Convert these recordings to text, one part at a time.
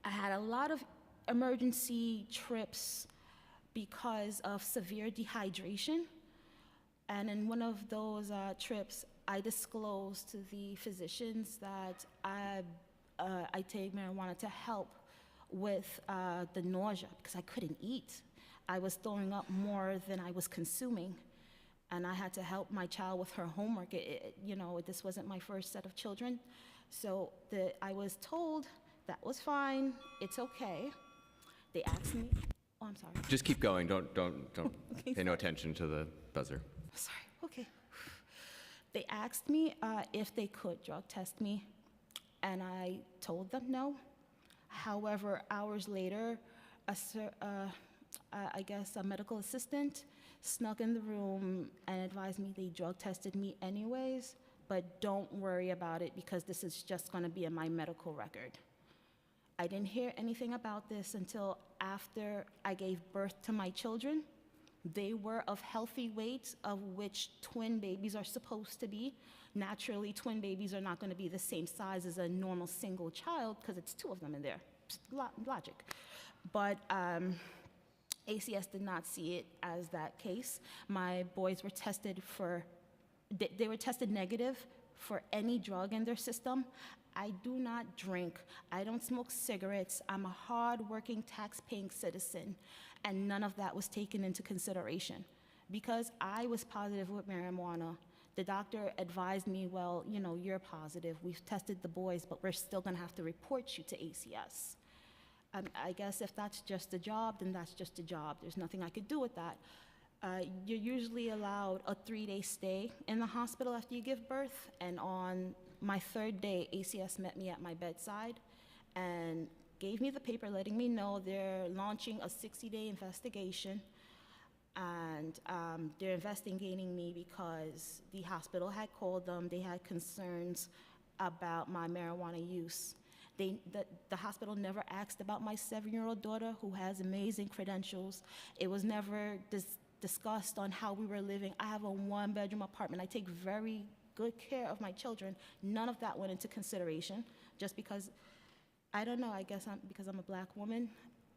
I had a lot of emergency trips because of severe dehydration. And in one of those trips, I disclosed to the physicians that I take marijuana to help with the nausea because I couldn't eat. I was throwing up more than I was consuming. And I had to help my child with her homework. This wasn't my first set of children. So I was told that was fine, it's okay. They asked me, oh, I'm sorry. Just keep going. Don't Okay, pay no attention to the buzzer. Sorry, okay. They asked me if they could drug test me, and I told them no. However, hours later, I guess a medical assistant snuck in the room and advised me they drug tested me anyways, but don't worry about it because this is just gonna be in my medical record. I didn't hear anything about this until after I gave birth to my children. They were of healthy weights, of which twin babies are supposed to be. Naturally, twin babies are not going to be the same size as a normal single child because it's two of them in there. Logic. But ACS did not see it as that case. My boys were tested they were tested negative for any drug in their system. I do not drink. I don't smoke cigarettes. I'm a hard-working, tax-paying citizen, and none of that was taken into consideration. Because I was positive with marijuana, the doctor advised me, well, you're positive. We've tested the boys, but we're still gonna have to report you to ACS. I guess if that's just a job, then that's just a job. There's nothing I could do with that. You're usually allowed a 3-day stay in the hospital after you give birth, and on my 3rd day, ACS met me at my bedside and gave me the paper letting me know they're launching a 60-day investigation, and they're investigating me because the hospital had called them. They had concerns about my marijuana use. The hospital never asked about my 7-year-old daughter who has amazing credentials. It was never discussed on how we were living. I have a 1-bedroom apartment. I take very good care of my children. None of that went into consideration just because, I don't know, I guess because I'm a black woman,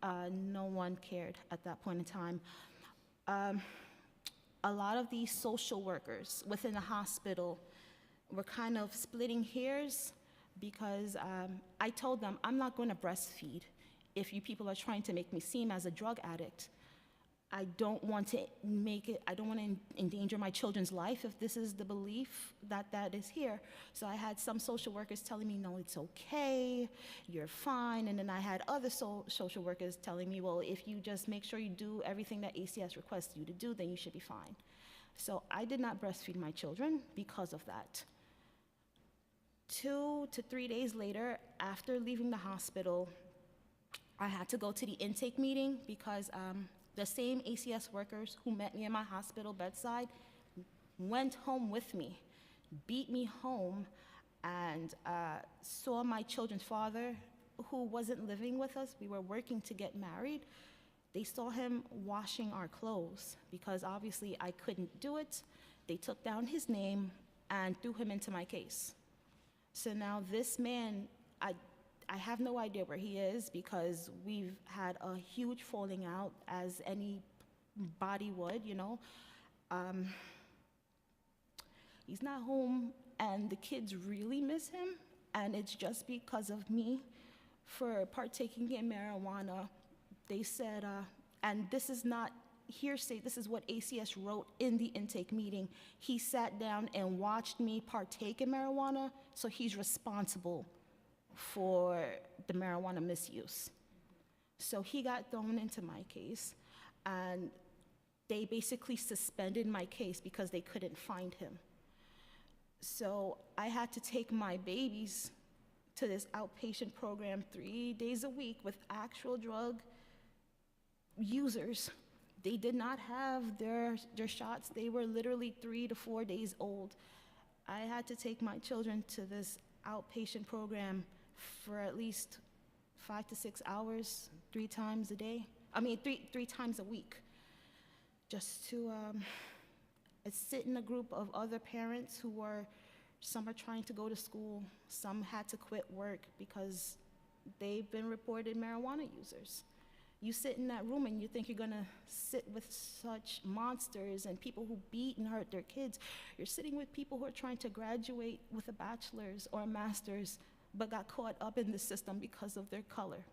no one cared at that point in time. A lot of these social workers within the hospital were kind of splitting hairs because I told them, I'm not going to breastfeed if you people are trying to make me seem as a drug addict. I don't want to endanger my children's life if this is the belief that is here. So I had some social workers telling me, no, it's okay, you're fine. And then I had other social workers telling me, well, if you just make sure you do everything that ACS requests you to do, then you should be fine. So I did not breastfeed my children because of that. 2 to 3 days later, after leaving the hospital, I had to go to the intake meeting because the same ACS workers who met me in my hospital bedside went home with me, beat me home, and saw my children's father, who wasn't living with us. We were working to get married. They saw him washing our clothes because obviously I couldn't do it. They took down his name and threw him into my case. So now this man, I have no idea where he is because we've had a huge falling out as anybody would, He's not home and the kids really miss him, and it's just because of me for partaking in marijuana. They said, and this is not hearsay, this is what ACS wrote in the intake meeting. He sat down and watched me partake in marijuana, so he's responsible for the marijuana misuse. So he got thrown into my case, and they basically suspended my case because they couldn't find him. So I had to take my babies to this outpatient program 3 days a week with actual drug users. They did not have their shots. They were literally 3 to 4 days old. I had to take my children to this outpatient program for at least 5 to 6 hours, 3 times a day. I mean, three times a week, just to sit in a group of other parents some are trying to go to school, some had to quit work because they've been reported marijuana users. You sit in that room and you think you're gonna sit with such monsters and people who beat and hurt their kids. You're sitting with people who are trying to graduate with a bachelor's or a master's, but got caught up in the system because of their color.